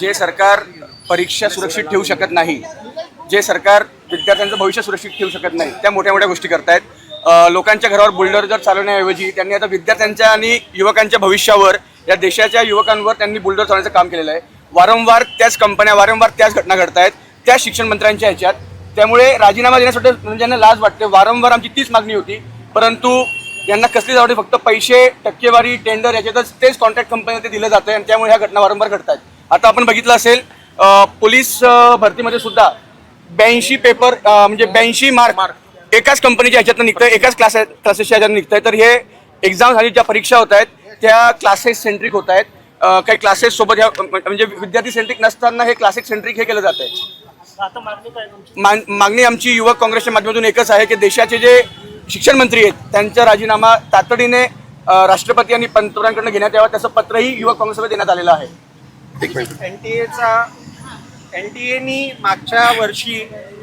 जे सरकार परीक्षा सुरक्षित ठेवू शकत नाही, जे सरकार विद्यार्थ्यांचं भविष्य सुरक्षित ठेवू शकत नाही, त्या मोठ्या मोठ्या गोष्टी करतायत. लोकांच्या घरावर बुलडोजर चालवण्याऐवजी त्यांनी आता विद्यार्थ्यांच्या आणि युवकांच्या भविष्यावर, या देशाच्या युवकांवर त्यांनी बुलडोजर चालवण्याचं काम केलेलं आहे. वारंवार त्याच कंपन्या, वारंवार त्याच घटना घडत आहेत त्या शिक्षण मंत्र्यांच्या ह्याच्यात. त्यामुळे राजीनामा देण्यासाठी म्हणजे ज्यांना लाज वाटते. वारंवार आमची तीच मागणी होती, परंतु यांना कसली जावडी, फक्त पैसे, टक्केवारी, टेंडर याच्यातच तेच कॉन्ट्रॅक्ट कंपनीला ते दिलं जातं आणि त्यामुळे ह्या घटना वारंवार घडतात. आता आपण बघितलं असेल पोलीस भरतीमध्ये सुद्धा 82 पेपर म्हणजे 82 मार्क एकाच कंपनीच्या ह्याच्यातनं निघतं, एकाच क्लासेसच्या ह्याच्यातून निघतं. तर हे एक्झाम झाली, ज्या परीक्षा होत आहेत त्या क्लासेस सेंट्रिक होत आहेत. काही क्लासेस सोबत ह्या म्हणजे विद्यार्थी सेंट्रिक नसताना हे क्लासेस सेंट्रिक हे केलं जात आहे. मागणी आमची युवक काँग्रेसच्या माध्यमातून एकच आहे की देशाचे जे शिक्षण मंत्री आहेत त्यांचा राजीनामा तातडीने राष्ट्रपती आणि पंतप्रधानांकडून घेण्यात यावा, त्याचं पत्रही युवक काँग्रेसमध्ये देण्यात आलेलं आहे. एनटीएनी मागच्या वर्षी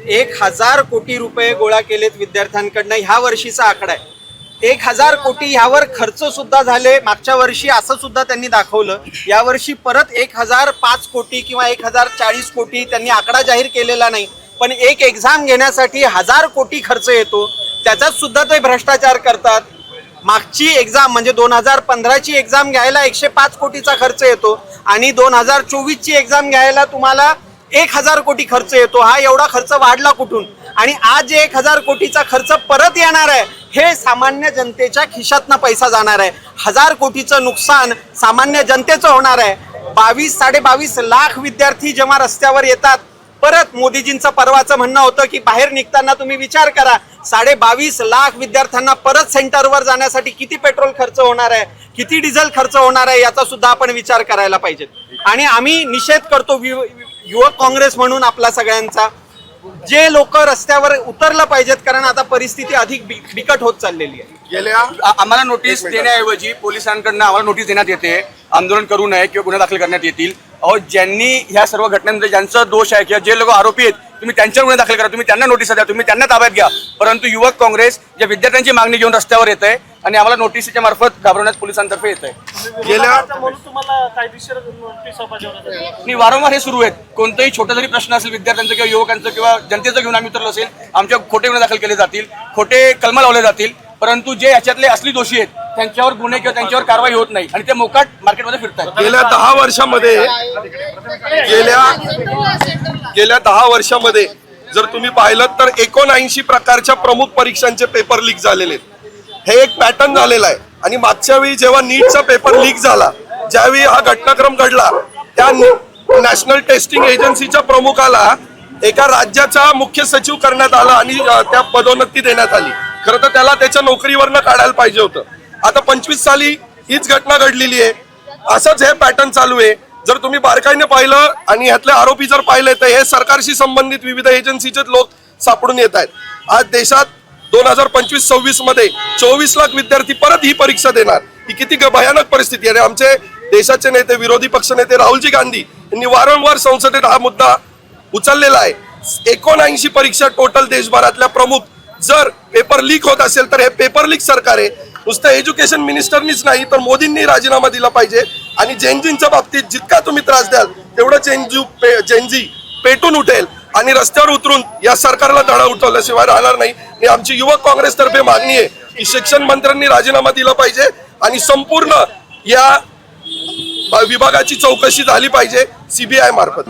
1000 कोटी रुपये गोळा केलेत विद्यार्थ्यांकडनं. ह्या वर्षीचा आकडा आहे 1000 कोटी. ह्यावर खर्च सुद्धा झाले. मागच्या वर्षी असं सुद्धा त्यांनी दाखवलं. यावर्षी परत 1005 कोटी किंवा 1040 कोटी त्यांनी आकडा जाहीर केलेला नाही, पण एक एक्झाम घेण्यासाठी 1000 कोटी खर्च येतो. त्याच्यात सुद्धा ते भ्रष्टाचार करतात. मागची एक्झाम म्हणजे 2015ची एक्झाम घ्यायला 105 कोटीचा खर्च येतो आणि 2024ची एक्झाम घ्यायला तुम्हाला 1000 कोटी खर्च येतो. हा एवढा खर्च वाढला कुठून? आणि आज जे 1000 कोटीचा खर्च परत येणार आहे हे सामान्य जनतेच्या खिशातनं पैसा जाणार आहे. 1000 कोटीचं नुकसान सामान्य जनतेचं होणार आहे. 22-22.5 लाख विद्यार्थी जेव्हा रस्त्यावर येतात, परत मोदीजींचं परवाचं म्हणणं होतं की बाहेर निघताना तुम्ही विचार करा 22.5 लाख विद्यार्थ्यांना परत सेंटरवर जाण्यासाठी किती पेट्रोल खर्च होणार आहे, किती डिझेल खर्च होणार आहे, याचा सुद्धा आपण विचार करायला पाहिजे. आणि आम्ही निषेध करतो युवक काँग्रेस म्हणून आपला सगळ्यांचा, जे लोक रस्त्यावर उतरलं पाहिजेत, कारण आता परिस्थिती अधिक बिकट होत चाललेली आहे. आम्हाला नोटीस देण्याऐवजी पोलिसांकडून आम्हाला नोटीस देण्यात येते, आंदोलन करू नये किंवा गुन्हे दाखल करण्यात येतील. अहो, ज्यांनी ह्या सर्व घटनांमध्ये ज्यांचा दोष आहे किंवा जे लोक आरोपी आहेत तुम्ही त्यांच्यावर गुन्हे दाखल करा, तुम्ही त्यांना नोटीस द्या, तुम्ही त्यांना ताब्यात घ्या. परंतु युवक काँग्रेस ज्या विद्यार्थ्यांची मागणी घेऊन रस्त्यावर येत आहे आणि आम्हाला नोटीसच्या मार्फत घाबरवण्यात पोलिसांतर्फे येत आहे. वारंवार हे सुरू आहेत. कोणताही छोटा जरी प्रश्न असेल विद्यार्थ्यांचा किंवा युवकांचा किंवा जनतेचं घेऊन आम्ही उतरलो असेल, आमच्या खोटे गुन्हे दाखल केले जातील, खोटे कलम लावले जातील. परंतु जे याच्यातले असली दोषी आहेत त्यांच्यावर गुन्हे किंवा त्यांच्यावर कारवाई होत नाही आणि ते मोकाट मार्केटमध्ये फिरतात. गेल्या 10 वर्षामध्ये जर तुम्ही पाहिलं तर 79 प्रकारच्या प्रमुख परीक्षांचे पेपर लीक झालेले आहेत. हे एक पॅटर्न झालेला आहे. आणि मागच्या वेळी जेव्हा नीटचा पेपर लीक झाला, ज्यावेळी हा घटनाक्रम घडला, त्या नॅशनल टेस्टिंग एजन्सीच्या प्रमुखाला एका राज्याचा मुख्य सचिव करण्यात आला आणि त्या पदोन्नती देण्यात आली. खरं तर त्याला त्याच्या नोकरीवरनं काढायला पाहिजे होतं. आता 25 साली हीच घटना घडलेली आहे. असंच हे पॅटर्न चालू आहे. जर तुम्ही बारकाईने पाहिलं आणि ह्यातले आरोपी जर पाहिले तर हे सरकारशी संबंधित विविध एजन्सीचे लोक सापडून येत आहेत. आज देशात 2025-26 मध्ये 24 लाख विद्यार्थी परत ही परीक्षा देणार. ही किती भयानक परिस्थिती आहे. आमचे देशाचे नेते, विरोधी पक्ष नेते राहुलजी गांधी यांनी वारंवार संसदेत हा मुद्दा उचललेला आहे. 79 परीक्षा टोटल देशभरातल्या प्रमुख, जर पेपर लीक होत असेल तर हे पेपर लीक सरकार आहे. नुसतं एज्युकेशन मिनिस्टरनीच नाही तर मोदींनी राजीनामा दिला पाहिजे. आणि जेनजींच्या बाबतीत जितका तुम्ही त्रास द्याल तेवढं जेनजी पेटून उठेल आणि रस्त्यावर उतरून या सरकारला धडा उठवल्याशिवाय राहणार नाही. ही आमची युवक काँग्रेसतर्फे मागणी आहे की शिक्षण मंत्र्यांनी राजीनामा दिला पाहिजे आणि संपूर्ण या विभागाची चौकशी झाली पाहिजे CBI मार्फत.